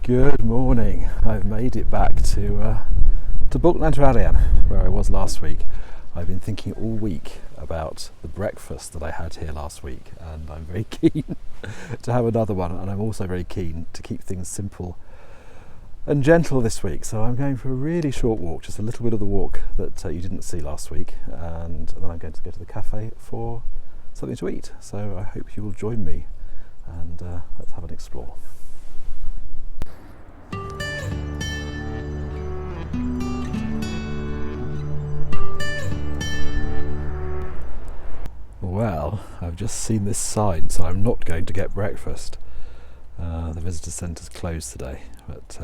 Good morning. I've made it back to Bwlch Nant, Arian, where I was last week. I've been thinking all week about the breakfast that I had here last week, and I'm very keen to have another one, and I'm also very keen to keep things simple and gentle this week. So I'm going for a really short walk, just a little bit of the walk that you didn't see last week, and then I'm going to go to the cafe for something to eat. So I hope you will join me, and let's have an explore. Well, I've just seen this sign, so I'm not going to get breakfast. The visitor centre's closed today, but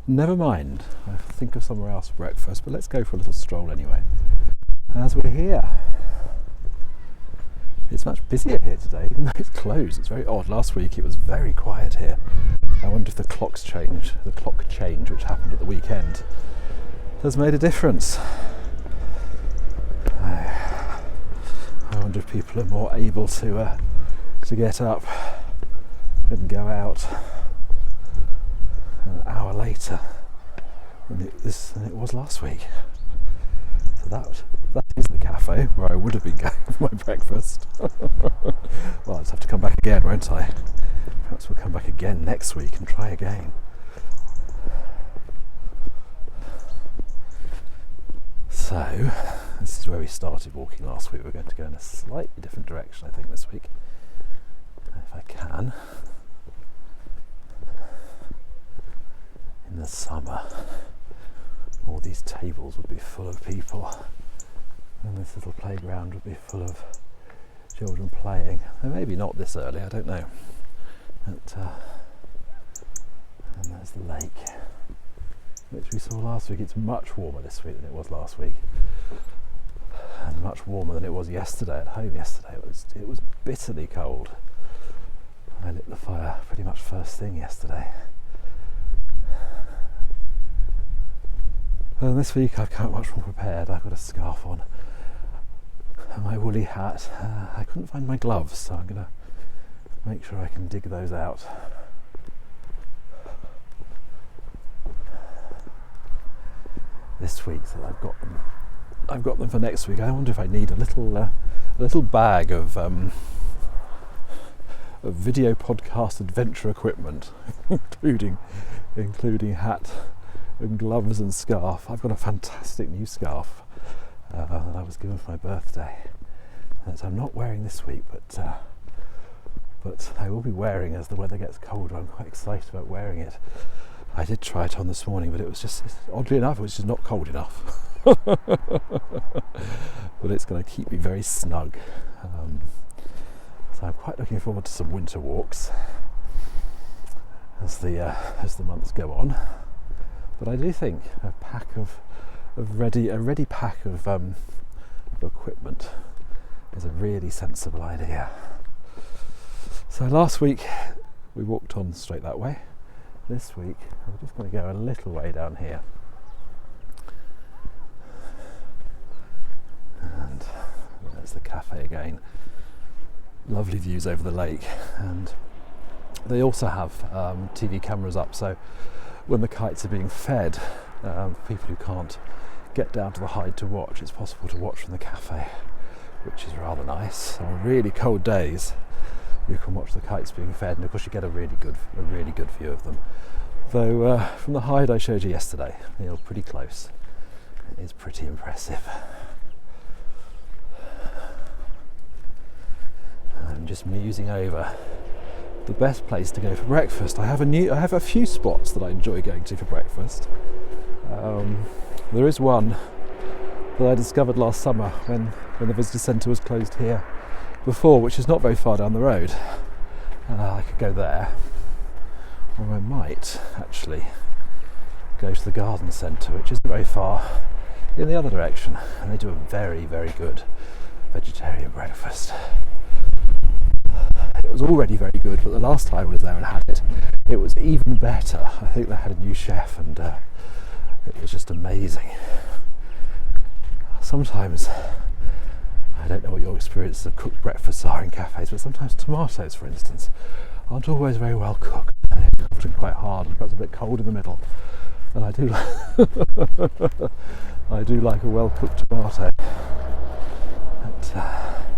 never mind. I think of somewhere else for breakfast, but let's go for a little stroll anyway. As we're here, it's much busier here today, even though it's closed. It's very odd. Last week it was very quiet here. I wonder if the clock change, which happened at the weekend, has made a difference. I wonder if people are more able to get up and go out an hour later than it was last week. So that is the cafe where I would have been going for my breakfast. Well, I'll just have to come back again, won't I? Perhaps we'll come back again next week and try again. So, this is where we started walking last week. We're going to go in a slightly different direction, I think, this week, if I can. In the summer, all these tables would be full of people, and this little playground would be full of children playing. And maybe not this early, I don't know. But, and there's the lake, which we saw last week. It's much warmer this week than it was last week, and much warmer than it was yesterday at home. Yesterday it was bitterly cold. I lit the fire pretty much first thing yesterday. And this week I've come much more prepared. I've got a scarf on and my woolly hat. I couldn't find my gloves, so I'm going to make sure I can dig those out. This week, so I've got them for next week. I wonder if I need a little bag of video podcast adventure equipment, including hat and gloves and scarf. I've got a fantastic new scarf that I was given for my birthday that I'm not wearing this week, but I will be wearing as the weather gets colder. I'm quite excited about wearing it. I did try it on this morning, but it was just, oddly enough, it was just not cold enough. But it's going to keep me very snug. So I'm quite looking forward to some winter walks as the months go on. But I do think a ready pack of equipment is a really sensible idea. So last week we walked on straight that way. This week I'm just going to go a little way down here, and there's the cafe again. Lovely views over the lake, and they also have TV cameras up, so when the kites are being fed, for people who can't get down to the hide to watch, it's possible to watch from the cafe, which is rather nice. On really cold days you can watch the kites being fed, and of course you get a really good view of them. Though from the hide I showed you yesterday, you're pretty close. It is pretty impressive. I'm just musing over the best place to go for breakfast. I have a few spots that I enjoy going to for breakfast. There is one that I discovered last summer when the visitor centre was closed here before, which is not very far down the road. I could go there, or I might actually go to the garden centre, which isn't very far in the other direction, and they do a very, very good vegetarian breakfast. It was already very good, but the last time I was there and had it, it was even better. I think they had a new chef, and it was just amazing. Sometimes, I don't know what your experiences of cooked breakfasts are in cafes, but sometimes tomatoes, for instance, aren't always very well cooked. They're often quite hard and perhaps a bit cold in the middle. And I do I do like a well cooked tomato. But, I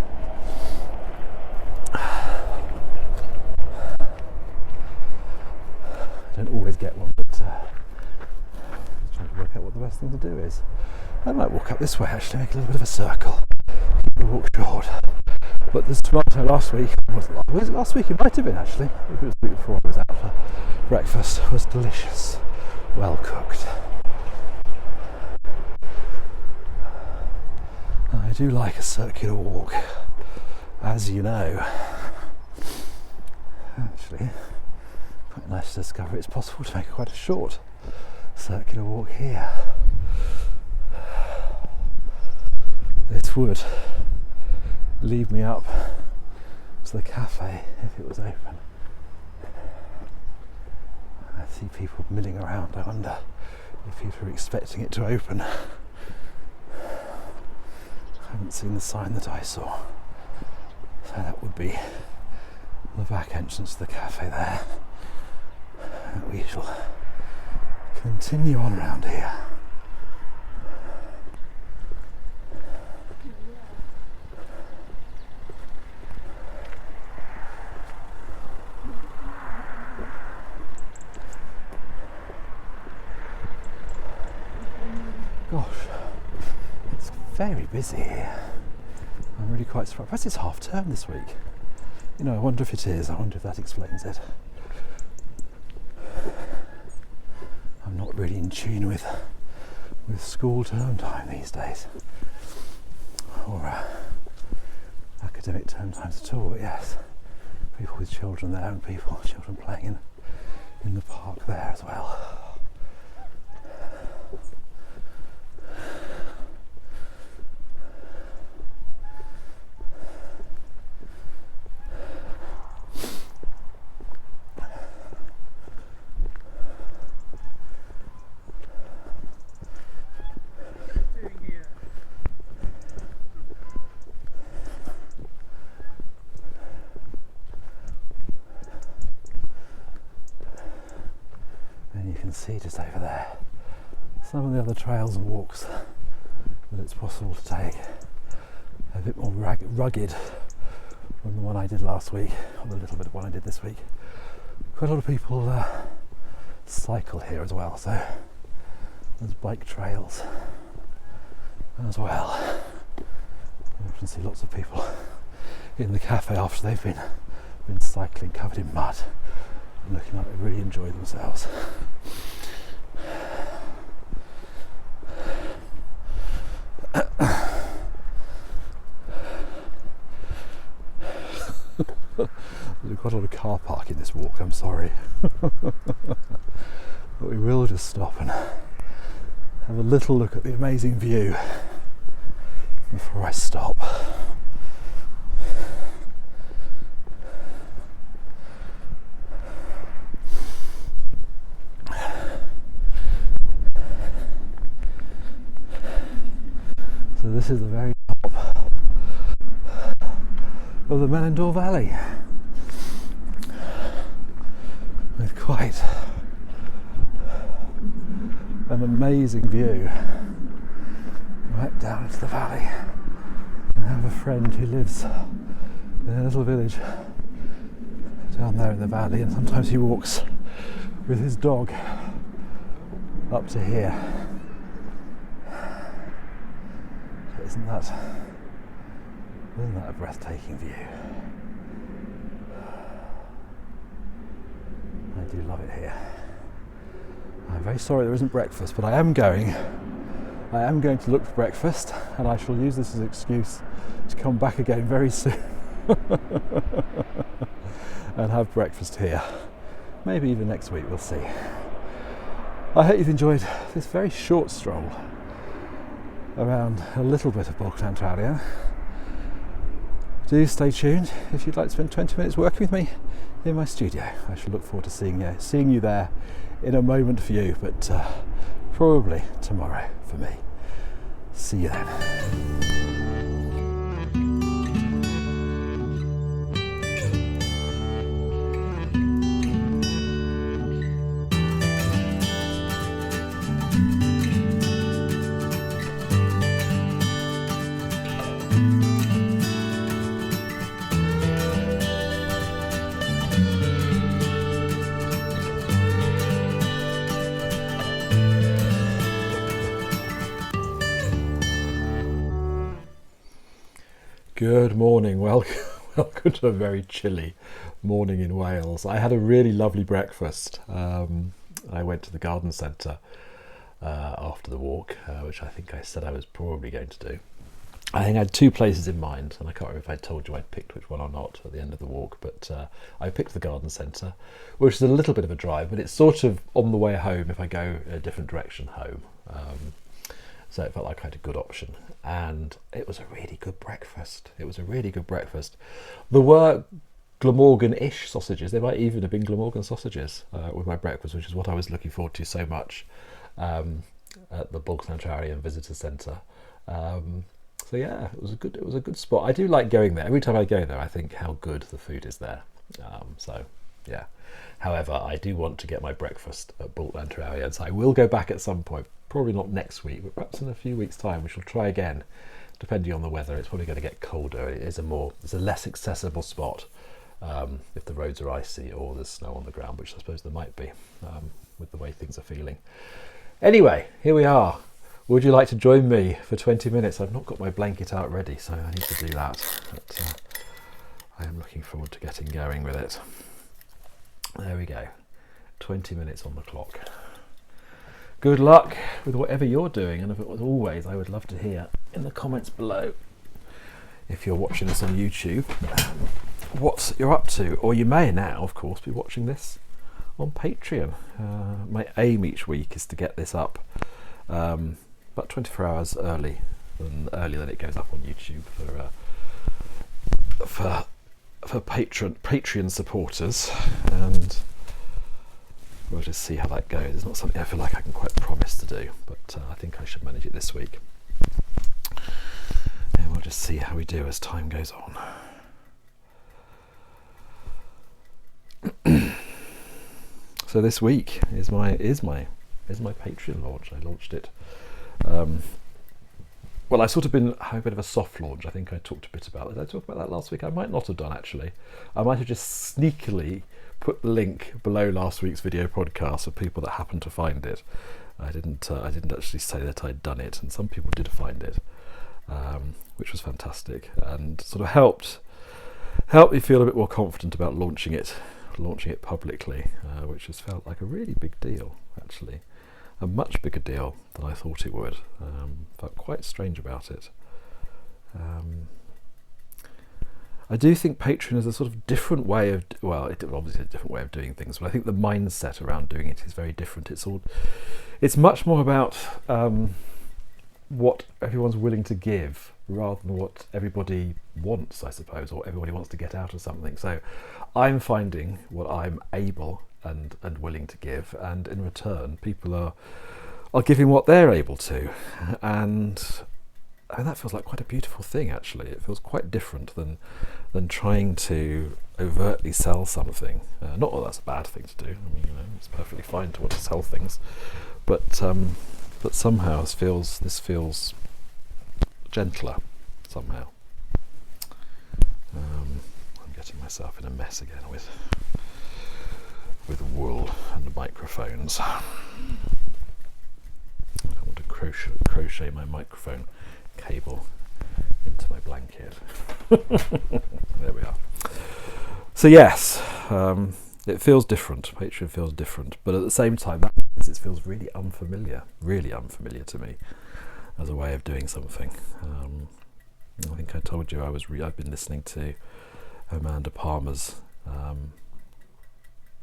don't always get one, but trying to work out what the best thing to do is. I might walk up this way actually, make a little bit of a circle, keep the walk short. But this tomato last week, was it last week? It might have been actually, maybe it was the week before I was out for breakfast, was delicious, well cooked. I do like a circular walk, as you know. Actually, quite nice to discover it's possible to make quite a short circular walk here. This would lead me up to the cafe if it was open. I see people milling around. I wonder if people are expecting it to open. I haven't seen the sign that I saw. So that would be the back entrance to the cafe there. And we shall continue on round here. Gosh, it's very busy here. I'm really quite surprised. Perhaps it's half term this week. You know, I wonder if it is. I wonder if that explains it. I'm not really in tune with school term time these days, or academic term times at all. But yes, people with children there and children playing in the park there as well. See just over there some of the other trails and walks that it's possible to take, a bit more rugged than the one I did last week, or the little bit of one I did this week. Quite a lot of people cycle here as well, so there's bike trails as well. I often see lots of people in the cafe after they've been cycling covered in mud, looking like they really enjoy themselves. There's quite a lot of car park in this walk, I'm sorry. But we will just stop and have a little look at the amazing view before I stop. So this is the very top of the Melindor Valley, with quite an amazing view right down into the valley. I have a friend who lives in a little village down there in the valley, and sometimes he walks with his dog up to here. Isn't that a breathtaking view? I do love it here. I'm very sorry there isn't breakfast, but I am going to look for breakfast, and I shall use this as an excuse to come back again very soon and have breakfast here. Maybe even next week, we'll see. I hope you've enjoyed this very short stroll around a little bit of Bwlch Nant Arian. Do stay tuned if you'd like to spend 20 minutes working with me in my studio. I shall look forward to seeing you there in a moment for you, but probably tomorrow for me. See you then. Good morning. Welcome to a very chilly morning in Wales. I had a really lovely breakfast. I went to the garden centre after the walk, which I think I said I was probably going to do. I think I had two places in mind, and I can't remember if I told you I'd picked which one or not at the end of the walk, but I picked the garden centre, which is a little bit of a drive, but it's sort of on the way home if I go a different direction home. So it felt like I had a good option, and it was a really good breakfast. There were Glamorgan-ish sausages. There might even have been Glamorgan sausages with my breakfast, which is what I was looking forward to so much at the Bwlch Nant Arian Visitor Centre. So yeah, it was a good spot. I do like going there. Every time I go there, I think how good the food is there. So yeah. However, I do want to get my breakfast at Bwlch Nant Arian, so I will go back at some point. Probably not next week, but perhaps in a few weeks' time. We shall try again, depending on the weather. It's probably going to get colder. It's a less accessible spot if the roads are icy or there's snow on the ground, which I suppose there might be with the way things are feeling. Anyway, here we are. Would you like to join me for 20 minutes? I've not got my blanket out ready, so I need to do that. But I am looking forward to getting going with it. There we go. 20 minutes on the clock. Good luck with whatever you're doing, and as always, I would love to hear in the comments below, if you're watching this on YouTube, what you're up to. Or you may now, of course, be watching this on Patreon. My aim each week is to get this up about 24 hours earlier than it goes up on YouTube for Patreon supporters, and we'll just see how that goes. It's not something I feel like I can quite promise to do, but I think I should manage it this week. And we'll just see how we do as time goes on. So this week is my Patreon launch. I launched it. Well, I've sort of been having a bit of a soft launch. I think I talked a bit about it. Did I talk about that last week? I might not have done, actually. I might have just sneakily put the link below last week's video podcast for people that happen to find it. I didn't actually say that I'd done it, and some people did find it, which was fantastic, and sort of helped me feel a bit more confident about launching it publicly, which has felt like a really big deal, actually. A much bigger deal than I thought it would. Felt quite strange about it. I do think Patreon is a sort of different way of, obviously a different way of doing things, but I think the mindset around doing it is very different. It's much more about what everyone's willing to give rather than what everybody wants, I suppose, or everybody wants to get out of something. So I'm finding what I'm able and willing to give, and in return people are giving what they're able to, and I mean, that feels like quite a beautiful thing, actually. It feels quite different than trying to overtly sell something. Not that that's a bad thing to do. I mean, it's perfectly fine to want to sell things, but somehow this feels gentler somehow. I'm getting myself in a mess again with wool and microphones. I want to crochet my microphone cable into my blanket. There we are. So yes, it feels different. Patreon feels different, but at the same time, that means it feels really unfamiliar to me as a way of doing something. I think I told you I've been listening to Amanda Palmer's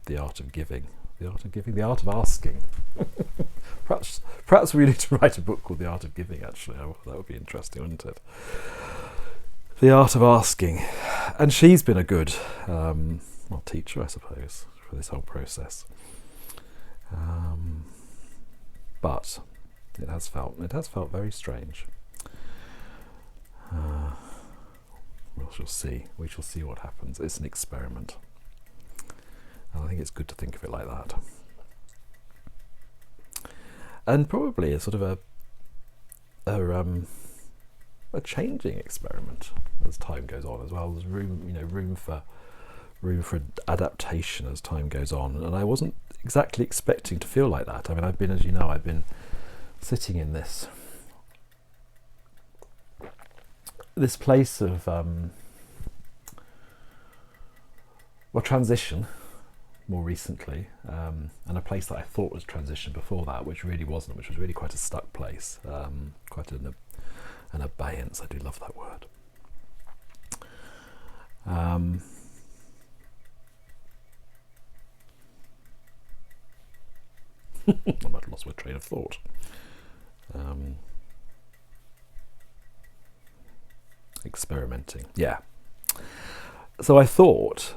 The Art of Giving, The Art of Asking. Perhaps we need to write a book called The Art of Giving, actually. That would be interesting, wouldn't it? The Art of Asking. And she's been a good teacher, I suppose, for this whole process. But it has felt very strange. We shall see what happens. It's an experiment. And I think it's good to think of it like that. And probably a sort of a changing experiment as time goes on as well. There's room for adaptation as time goes on. And I wasn't exactly expecting to feel like that. I mean, I've been sitting in this this place of transition more recently, and a place that I thought was transition before that, which really wasn't, which was really quite a stuck place, quite an abeyance. I do love that word. I might have lost my train of thought. Experimenting, yeah. So I thought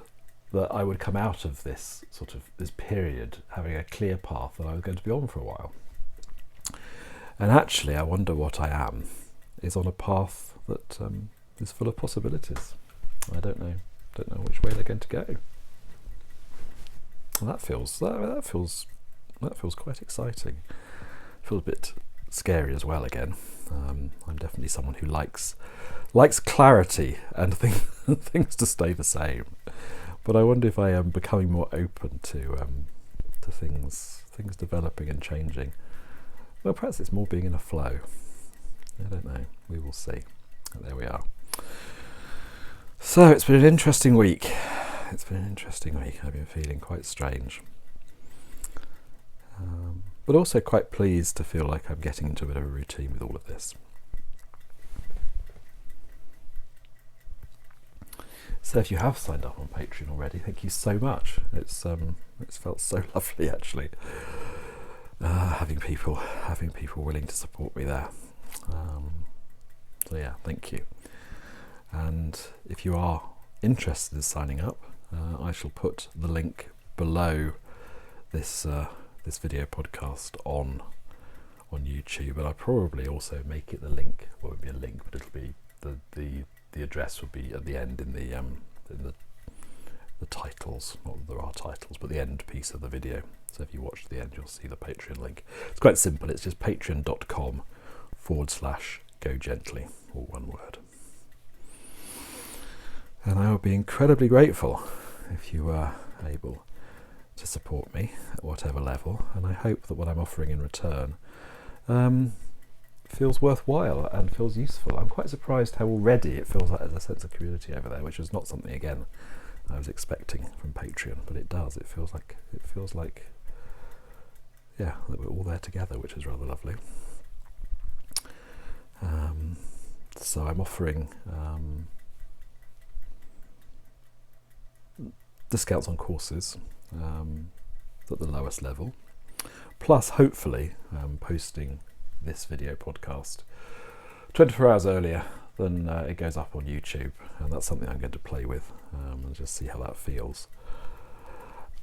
that I would come out of this this period having a clear path that I was going to be on for a while. And actually, I wonder what I am is on a path that is full of possibilities. I don't know which way they're going to go. And that feels quite exciting. Feels a bit scary as well. Again, I'm definitely someone who likes clarity and things to stay the same. But I wonder if I am becoming more open to things developing and changing. Well, perhaps it's more being in a flow. I don't know. We will see. There we are. So it's been an interesting week. I've been feeling quite strange. But also quite pleased to feel like I'm getting into a bit of a routine with all of this. So if you have signed up on Patreon already, thank you so much. It's felt so lovely actually, having people willing to support me there. So yeah, thank you. And if you are interested in signing up, I shall put the link below this video podcast on YouTube, and I'll probably also make it the link. Well, it won't be a link, but it'll be the address will be at the end in the titles. Not that there are titles, but the end piece of the video. So if you watch to the end, you'll see the Patreon link. It's quite simple. It's just patreon.com/GoGently, all one word. And I would be incredibly grateful if you were able to support me at whatever level. And I hope that what I'm offering in return feels worthwhile and feels useful. I'm quite surprised how already it feels like there's a sense of community over there, which is not something, again, I was expecting from Patreon, but it does. It feels like yeah, that we're all there together, which is rather lovely. So I'm offering discounts on courses at the lowest level, plus hopefully posting this video podcast 24 hours earlier than it goes up on YouTube, and that's something I'm going to play with and just see how that feels.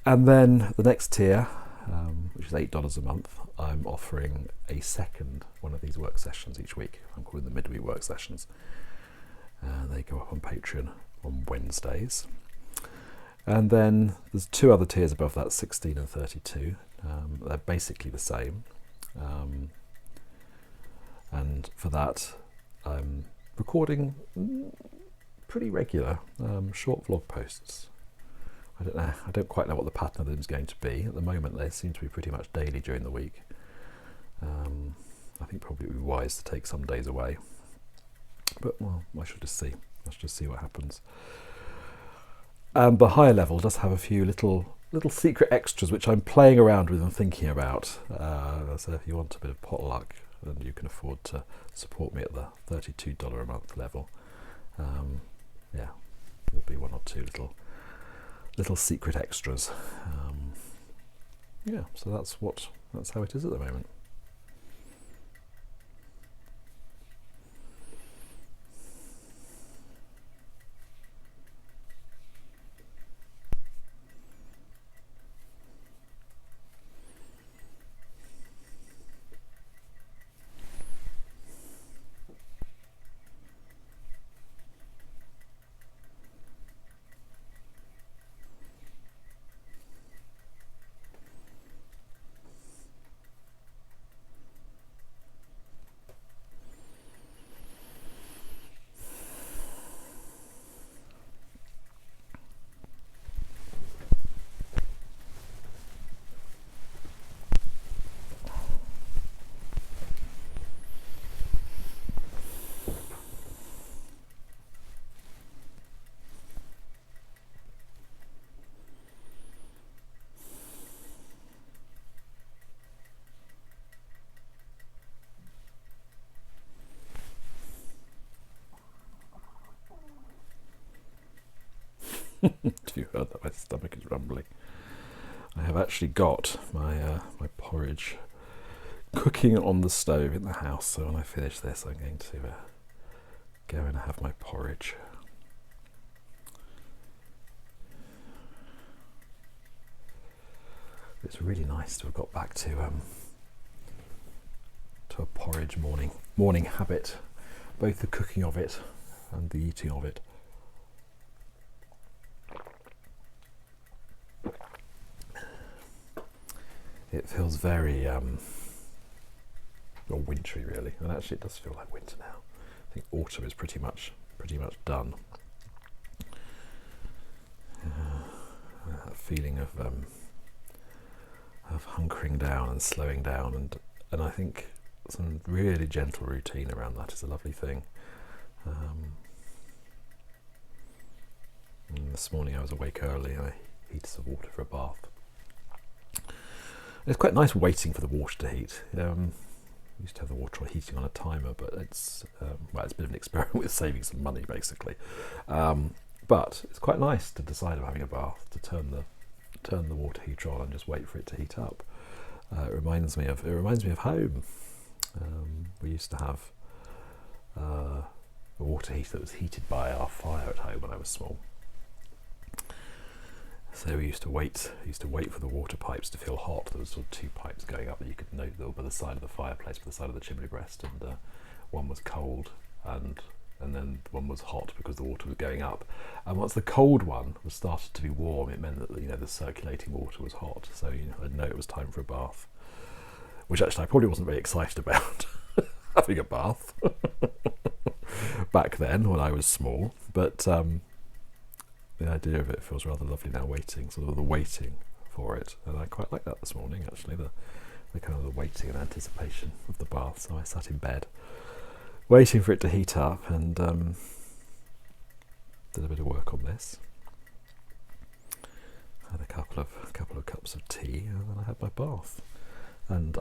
And then the next tier, which is $8 a month, I'm offering a second one of these work sessions each week. I'm calling them midweek work sessions. They go up on Patreon on Wednesdays. And then there's two other tiers above that, 16 and 32. They're basically the same. And for that, I'm recording pretty regular short vlog posts. I don't know. I don't quite know what the pattern of them is going to be. At the moment, they seem to be pretty much daily during the week. I think probably it would be wise to take some days away. But, well, I shall just see. Let's just see what happens. The higher level does have a few little secret extras which I'm playing around with and thinking about. So if you want a bit of potluck, then you can afford to support me at the $32 a month level. Yeah, there'll be one or two little secret extras. Yeah, so that's how it is at the moment. If you heard that, my stomach is rumbling. I have actually got my porridge cooking on the stove in the house, so when I finish this I'm going to go and have my porridge. It's really nice to have got back to a porridge morning habit, both the cooking of it and the eating of it. It feels very wintry, really, and actually it does feel like winter now. I think autumn is pretty much done. That feeling of hunkering down and slowing down, and I think some really gentle routine around that is a lovely thing. And this morning I was awake early and I heated some water for a bath. It's quite nice waiting for the water to heat. We used to have the water heating on a timer, but it's it's a bit of an experiment with saving some money, basically. But it's quite nice to decide on having a bath, to turn the water heater on and just wait for it to heat up. It reminds me of home. We used to have a water heater that was heated by our fire at home when I was small. So we used to wait for the water pipes to feel hot. There was sort of two pipes going up that you could note by the side of the fireplace, by the side of the chimney breast, and one was cold and then one was hot because the water was going up. And once the cold one was started to be warm, it meant that the circulating water was hot. So I'd know it was time for a bath, which actually I probably wasn't very excited about having a bath back then when I was small, but. The idea of it feels rather lovely now, waiting for it, and I quite like that this morning actually, the kind of the waiting and anticipation of the bath. So I sat in bed waiting for it to heat up and did a bit of work on this. Had a couple of cups of tea, and then I had my bath. And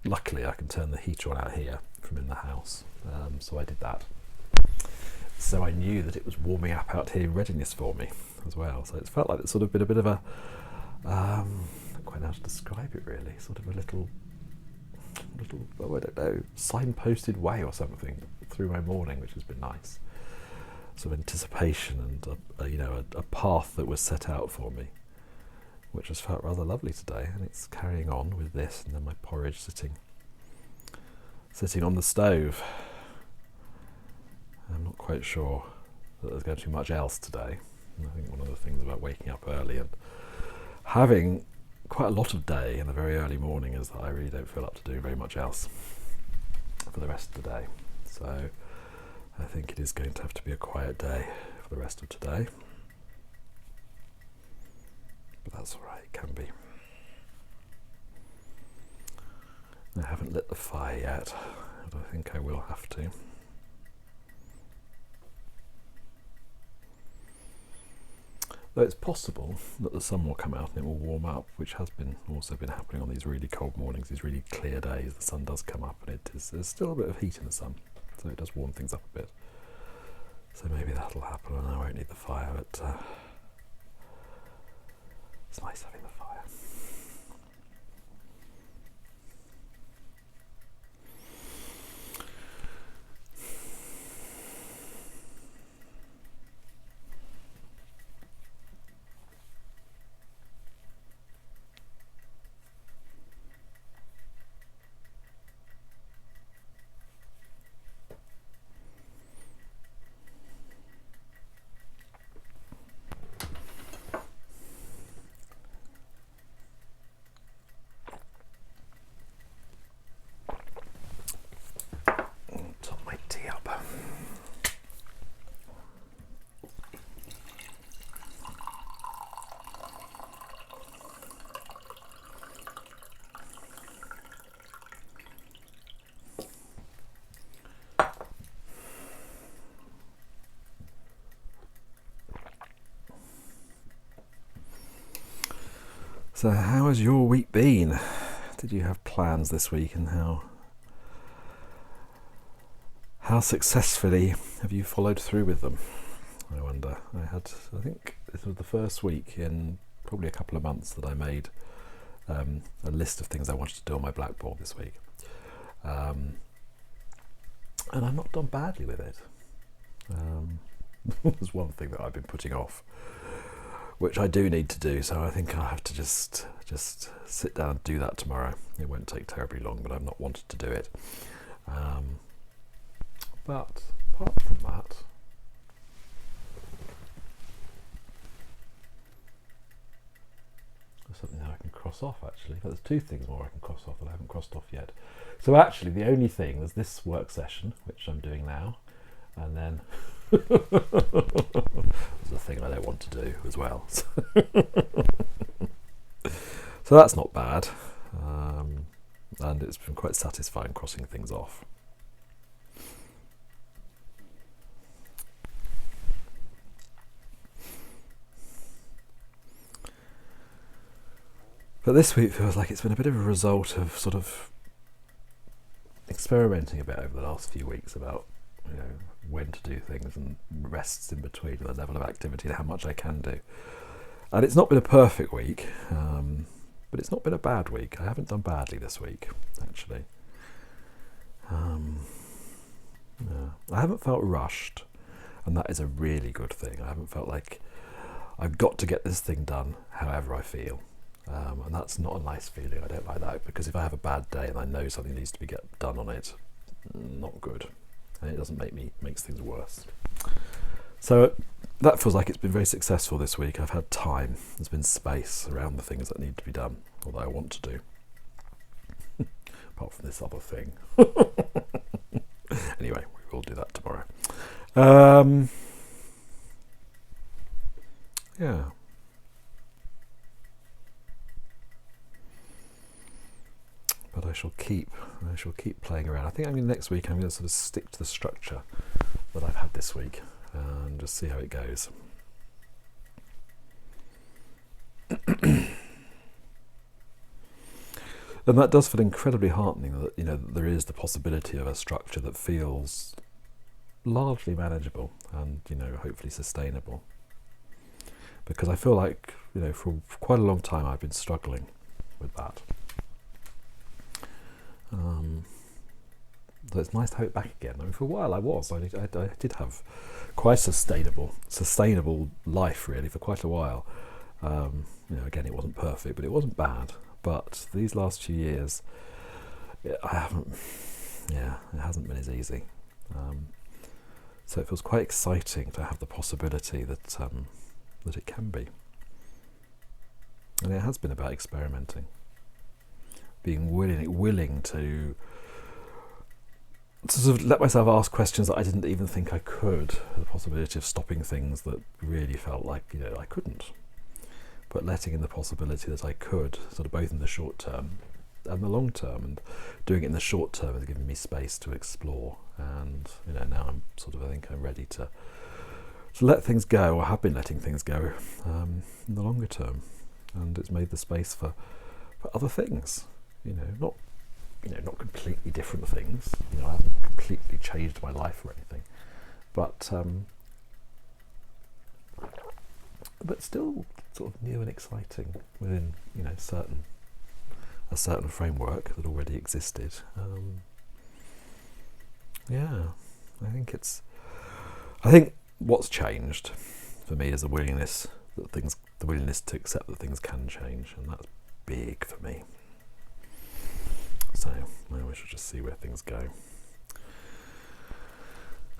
luckily I can turn the heater on out here from in the house, so I did that. So I knew that it was warming up out here in readiness for me as well. So it's felt like it's sort of been a bit of a, I don't quite know how to describe it really, sort of a little, I don't know, signposted way or something through my morning, which has been nice. Sort of anticipation and a path that was set out for me, which has felt rather lovely today. And it's carrying on with this, and then my porridge sitting on the stove. I'm not quite sure that there's going to be much else today. And I think one of the things about waking up early and having quite a lot of day in the very early morning is that I really don't feel up to doing very much else for the rest of the day. So I think it is going to have to be a quiet day for the rest of today. But that's all right, it can be. I haven't lit the fire yet, but I think I will have to. Though it's possible that the sun will come out and it will warm up, which has also been happening on these really cold mornings, these really clear days. The sun does come up and there's still a bit of heat in the sun, so it does warm things up a bit. So maybe that'll happen and I won't need the fire, but it's nice having the fire. So how has your week been? Did you have plans this week, and how successfully have you followed through with them? I wonder. I think this was the first week in probably a couple of months that I made a list of things I wanted to do on my blackboard this week. And I've not done badly with it. There's one thing that I've been putting off, which I do need to do, so I think I'll have to just sit down and do that tomorrow. It won't take terribly long, but I've not wanted to do it. But apart from that, there's something that I can cross off actually. There's two things more I can cross off that I haven't crossed off yet. So actually the only thing is this work session, which I'm doing now, and then there's a thing I don't want to do as well. So that's not bad, and it's been quite satisfying crossing things off. But this week feels like it's been a bit of a result of sort of experimenting a bit over the last few weeks about, you know, when to do things and rests in between and the level of activity and how much I can do. And it's not been a perfect week, but it's not been a bad week. I haven't done badly this week, actually. Yeah. I haven't felt rushed, and that is a really good thing. I haven't felt like I've got to get this thing done however I feel. And that's not a nice feeling. I don't like that, because if I have a bad day and I know something needs to be done on it, not good, and it doesn't makes things worse. So that feels like it's been very successful this week. I've had time. There's been space around the things that need to be done, or that I want to do. Apart from this other thing. Anyway, we will do that tomorrow. Yeah. But I shall keep playing around. I think next week I'm going to sort of stick to the structure that I've had this week and just see how it goes. And that does feel incredibly heartening that, you know, that there is the possibility of a structure that feels largely manageable and, you know, hopefully sustainable. Because I feel like, you know, for quite a long time I've been struggling with that. So it's nice to have it back again. I mean, for a while I did have quite a sustainable life really for quite a while. You know, again, it wasn't perfect, but it wasn't bad. But these last few years, it hasn't been as easy. So it feels quite exciting to have the possibility that that it can be. And it has been about experimenting, being willing to sort of let myself ask questions that I didn't even think I could. The possibility of stopping things that really felt like, you know, I couldn't, but letting in the possibility that I could, sort of both in the short term and the long term. And doing it in the short term has given me space to explore. And, you know, now I'm sort of, I think I'm ready to let things go, or have been letting things go in the longer term. And it's made the space for other things, not completely different things. You know, I haven't completely changed my life or anything, but still sort of new and exciting within, you know, a certain framework that already existed. I think what's changed for me is the willingness to accept that things can change, and that's big for me. So maybe we should just see where things go.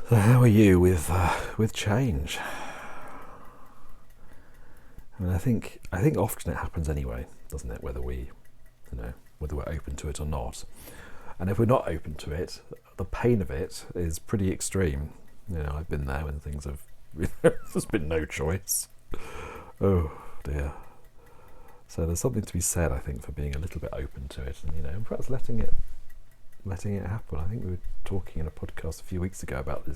So how are you with change? I mean, I think often it happens anyway, doesn't it? Whether we're open to it or not. And if we're not open to it, the pain of it is pretty extreme. You know, I've been there when things have there's been no choice. Oh dear. So there's something to be said, I think, for being a little bit open to it, and, you know, perhaps letting it happen. I think we were talking in a podcast a few weeks ago about the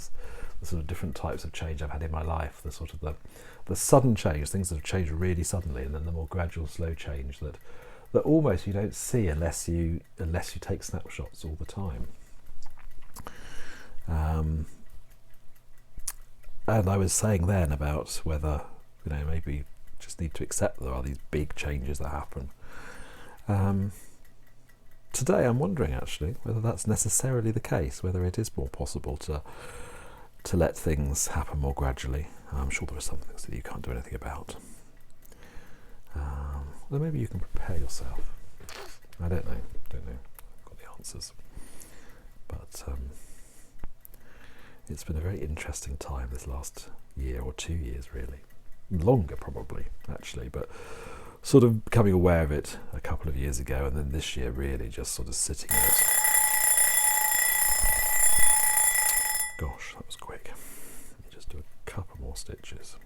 sort of different types of change I've had in my life. The sort of the sudden change, things that have changed really suddenly, and then the more gradual, slow change that almost you don't see unless you take snapshots all the time. And I was saying then about whether, maybe just need to accept there are these big changes that happen. Today I'm wondering actually whether that's necessarily the case, whether it is more possible to let things happen more gradually. I'm sure there are some things that you can't do anything about. Well, maybe you can prepare yourself. I don't know. I've got the answers. But it's been a very interesting time this last year or 2 years, really. Longer probably, actually, but sort of becoming aware of it a couple of years ago, and then this year really just sort of sitting in it. Gosh, that was quick. Let me just do a couple more stitches.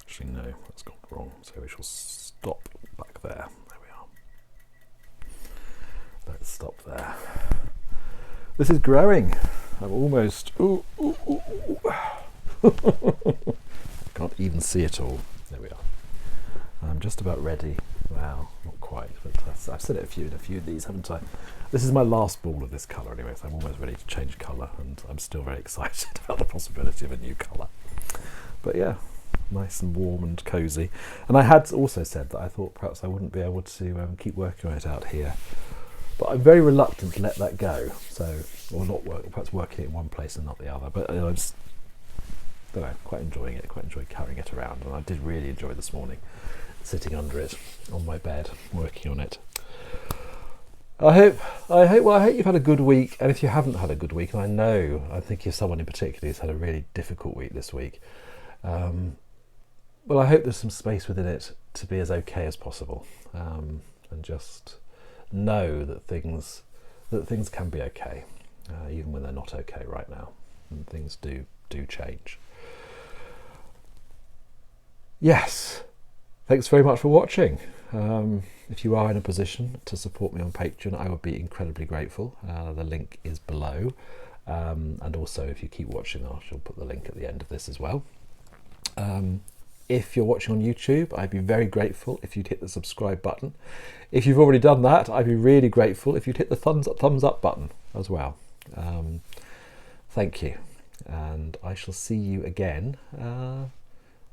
Actually, no, that's gone wrong, so we shall stop back there. There we are. Let's stop there. This is growing. I'm almost... Can't even see it all. There we are. I'm just about ready. Wow, not quite, but I've said it in a few of these, haven't I? This is my last ball of this colour anyway, so I'm almost ready to change colour, and I'm still very excited about the possibility of a new colour. But yeah, nice and warm and cosy. And I had also said that I thought perhaps I wouldn't be able to keep working on it out here. But I'm very reluctant to let that go. So, or not work, perhaps working it in one place and not the other. But I'm just, don't know, quite enjoying it, quite enjoy carrying it around. And I did really enjoy this morning, sitting under it on my bed, working on it. I hope you've had a good week. And if you haven't had a good week, and I think you're someone in particular who's had a really difficult week this week. Well, I hope there's some space within it to be as okay as possible, and just know that things can be okay, even when they're not okay right now, and things do change. Yes, thanks very much for watching. If you are in a position to support me on Patreon, I would be incredibly grateful. The link is below, and also if you keep watching, I shall put the link at the end of this as well. If you're watching on YouTube, I'd be very grateful if you'd hit the subscribe button. If you've already done that, I'd be really grateful if you'd hit the thumbs up button as well. Thank you, and I shall see you again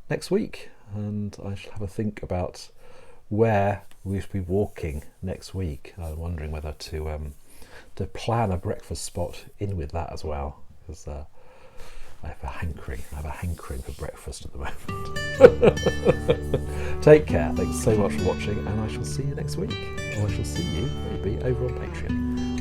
next week, and I shall have a think about where we should be walking next week. I'm wondering whether to plan a breakfast spot in with that as well, because I have a hankering for breakfast at the moment. Take care. Thanks so much for watching, and I shall see you next week. Or I shall see you maybe over on Patreon.